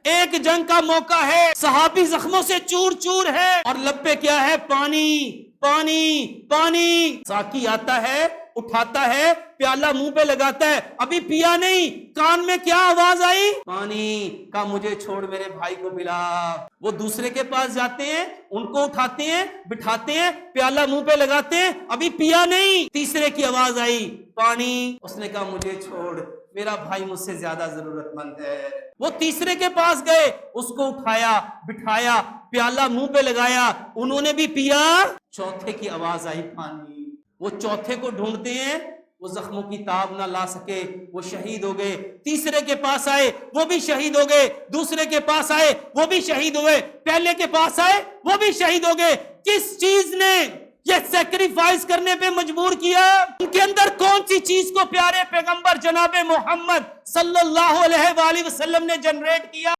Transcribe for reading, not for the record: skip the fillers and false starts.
ایک جنگ کا موقع ہے، صحابی زخموں سے چور چور ہے اور لب پہ کیا ہے؟ پانی پانی پانی۔ ساقی آتا ہے، اٹھاتا ہے، پیالہ منہ پہ لگاتا ہے، ابھی پیا نہیں، کان میں کیا آواز آئی؟ پانی کا۔ مجھے چھوڑ میرے بھائی کو پلا۔ وہ دوسرے کے پاس جاتے ہیں، ان کو اٹھاتے ہیں، بٹھاتے ہیں، پیالہ منہ پہ لگاتے ہیں، ابھی پیا نہیں، تیسرے کی آواز آئی پانی۔ اس نے کہا مجھے چھوڑ، میرا بھائی مجھ سے زیادہ ضرورت مند ہے۔ وہ تیسرے کے پاس گئے، اس کو اٹھایا، بٹھایا، پیالہ منہ پہ لگایا، انہوں نے بھی پیا، چوتھے کی آواز آئی پانی۔ وہ چوتھے کو ڈھونڈتے ہیں، وہ زخموں کی تاب نہ لا سکے، وہ شہید ہو گئے۔ تیسرے کے پاس آئے، وہ بھی شہید ہو گئے۔ دوسرے کے پاس آئے، وہ بھی شہید ہوئے۔ پہلے کے پاس آئے، وہ بھی شہید ہو گئے۔ کس چیز نے یہ سیکریفائس کرنے پہ مجبور کیا؟ ان کے اندر کون سی چیز کو پیارے پیغمبر جناب محمد صلی اللہ علیہ وآلہ وسلم نے جنریٹ کیا؟